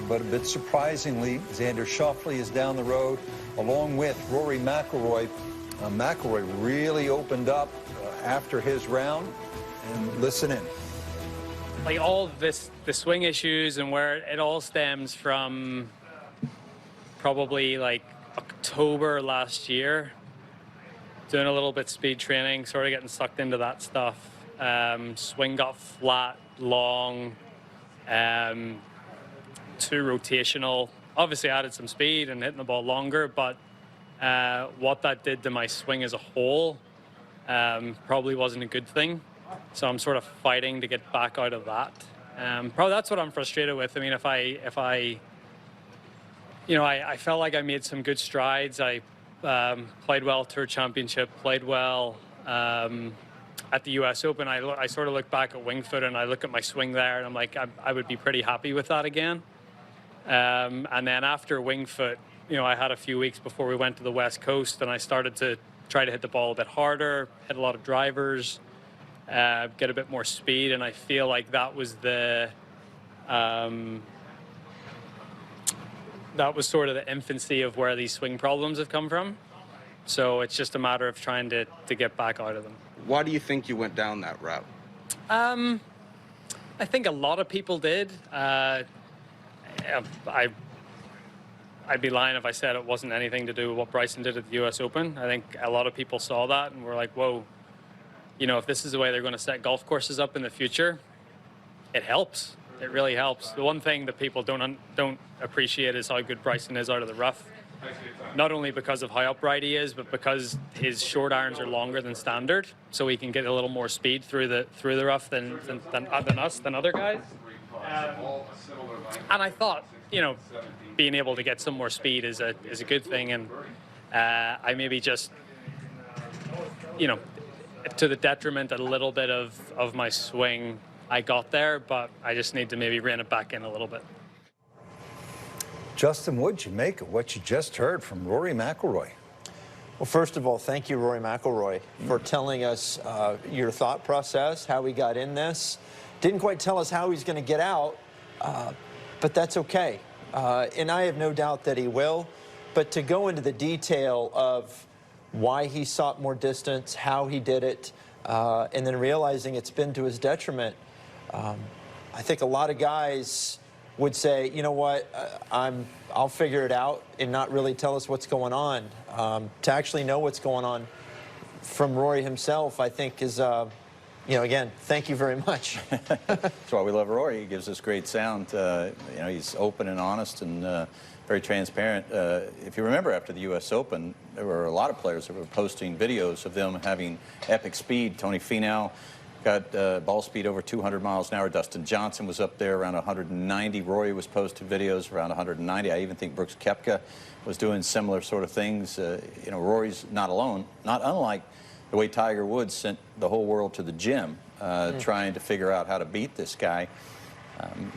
but a bit surprisingly, Xander Schauffele is down the road, along with Rory McIlroy. McIlroy really opened up after his round, and listen in. Like all of this, the swing issues and where it all stems from probably like October last year, doing a little bit speed training, sort of getting sucked into that stuff. Swing got flat, long, too rotational. Obviously added some speed and hitting the ball longer, but what that did to my swing as a whole probably wasn't a good thing. So I'm sort of fighting to get back out of that. Probably that's what I'm frustrated with. I mean, if I felt like I made some good strides. I played well Tour Championship, played well at the US Open. I sort of look back at Winged Foot and I look at my swing there and I'm like, I would be pretty happy with that again. And then after Winged Foot, I had a few weeks before we went to the West Coast and I started to try to hit the ball a bit harder, hit a lot of drivers, get a bit more speed, and I feel like that was sort of the infancy of where these swing problems have come from. So it's just a matter of trying to get back out of them. Why do you think you went down that route? I think a lot of people did. I'd be lying if I said it wasn't anything to do with what Bryson did at the US Open. I think a lot of people saw that and were like, whoa, if this is the way they're going to set golf courses up in the future, it helps. It really helps. The one thing that people don't appreciate is how good Bryson is out of the rough. Not only because of how upright he is, but because his short irons are longer than standard, so he can get a little more speed through the rough than other guys. And I thought, being able to get some more speed is a good thing, and I maybe just, to the detriment a little bit of my swing, I got there, but I just need to maybe rein it back in a little bit. Justin, what'd you make of what you just heard from Rory McIlroy? Well, first of all, thank you, Rory McIlroy, for telling us your thought process, how he got in this. Didn't quite tell us how he's going to get out, but that's okay. And I have no doubt that he will. But to go into the detail of why he sought more distance, how he did it, and then realizing it's been to his detriment, I think a lot of guys would say, you know what, I'll figure it out, and not really tell us what's going on. To actually know what's going on from Rory himself, I think is, again, thank you very much. That's why we love Rory. He gives us great sound. He's open and honest and very transparent. If you remember, after the US Open, there were a lot of players that were posting videos of them having epic speed. Tony Finau got ball speed over 200 miles an hour. Dustin Johnson was up there around 190. Rory was posting videos around 190. I even think Brooks Koepka was doing similar sort of things. Rory's not alone, not unlike the way Tiger Woods sent the whole world to the gym trying to figure out how to beat this guy.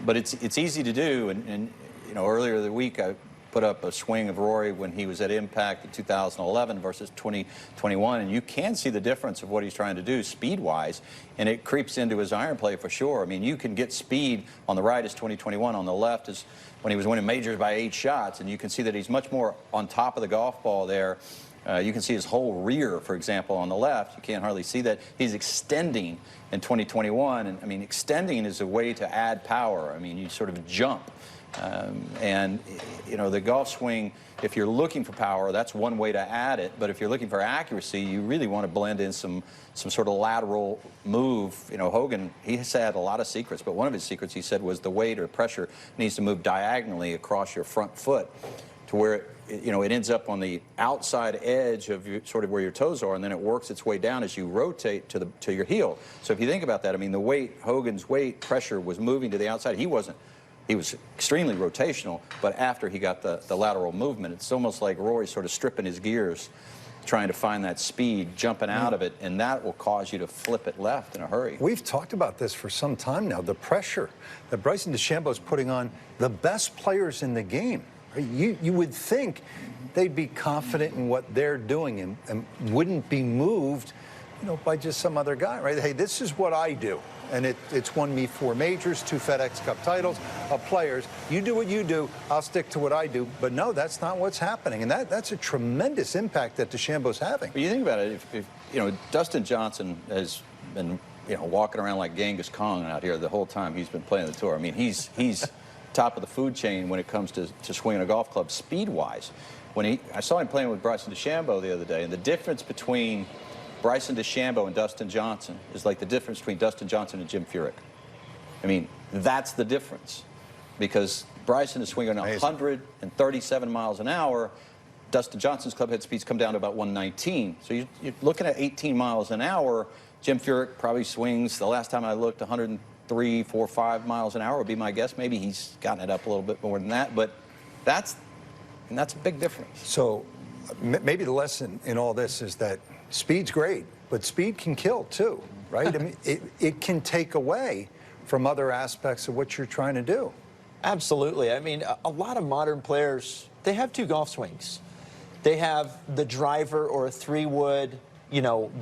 But it's easy to do, and earlier the week I put up a swing of Rory when he was at Impact in 2011 versus 2021, and you can see the difference of what he's trying to do speed-wise, and it creeps into his iron play for sure. I mean, you can get speed on the right as 2021, on the left is when he was winning majors by 8 shots, and you can see that he's much more on top of the golf ball there. You can see his whole rear, for example, on the left. You can't hardly see that. He's extending in 2021, and I mean, extending is a way to add power. I mean, you sort of jump. The golf swing, if you're looking for power, that's one way to add it. But if you're looking for accuracy, you really want to blend in some sort of lateral move. Hogan, he has had a lot of secrets, but one of his secrets, he said, was the weight or pressure needs to move diagonally across your front foot to where it ends up on the outside edge of sort of where your toes are, and then it works its way down as you rotate to your heel. So if you think about that, I mean, the weight, Hogan's weight pressure was moving to the outside. He was extremely rotational, but after he got the lateral movement, it's almost like Rory sort of stripping his gears, trying to find that speed, jumping out of it, and that will cause you to flip it left in a hurry. We've talked about this for some time now, the pressure that Bryson DeChambeau is putting on the best players in the game. You would think they'd be confident in what they're doing and wouldn't be moved, by just some other guy, right? Hey, this is what I do. And it's won me 4 majors, 2 FedEx Cup titles, players. You do what you do, I'll stick to what I do. But no, that's not what's happening. And that's a tremendous impact that DeChambeau's having. But you think about it, if Dustin Johnson has been, walking around like Genghis Khan out here the whole time he's been playing the tour. I mean, he's top of the food chain when it comes to swinging a golf club speed-wise. I saw him playing with Bryson DeChambeau the other day, and the difference between Bryson DeChambeau and Dustin Johnson is like the difference between Dustin Johnson and Jim Furyk. I mean, that's the difference. Because Bryson is swinging 137 miles an hour. Dustin Johnson's club head speeds come down to about 119. So you're looking at 18 miles an hour. Jim Furyk probably swings, the last time I looked, 103, 4, 5 miles an hour would be my guess. Maybe he's gotten it up a little bit more than that. But that's a big difference. So maybe the lesson in all this is that speed's great, but speed can kill too, right? I mean, it can take away from other aspects of what you're trying to do. Absolutely. I mean, a lot of modern players, they have 2 golf swings. They have the driver or a 3-wood,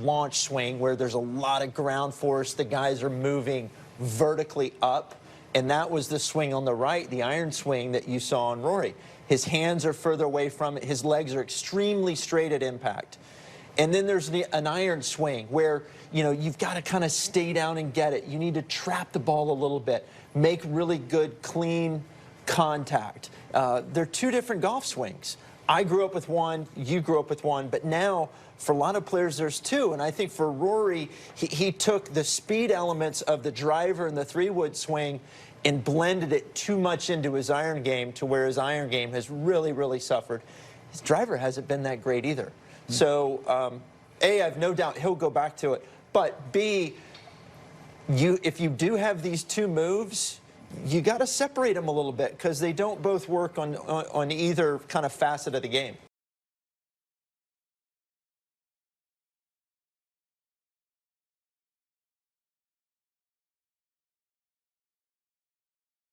launch swing where there's a lot of ground force. The guys are moving vertically up. And that was the swing on the right, the iron swing that you saw on Rory. His hands are further away from it. His legs are extremely straight at impact. And then there's an iron swing where, you've got to kind of stay down and get it. You need to trap the ball a little bit, make really good, clean contact. They're 2 different golf swings. I grew up with one, you grew up with one, but now for a lot of players there's 2. And I think for Rory, he took the speed elements of the driver and the 3-wood swing and blended it too much into his iron game to where his iron game has really, really suffered. His driver hasn't been that great either. So, A, I have no doubt he'll go back to it. But B, if you do have these 2 moves, you got to separate them a little bit because they don't both work on either kind of facet of the game.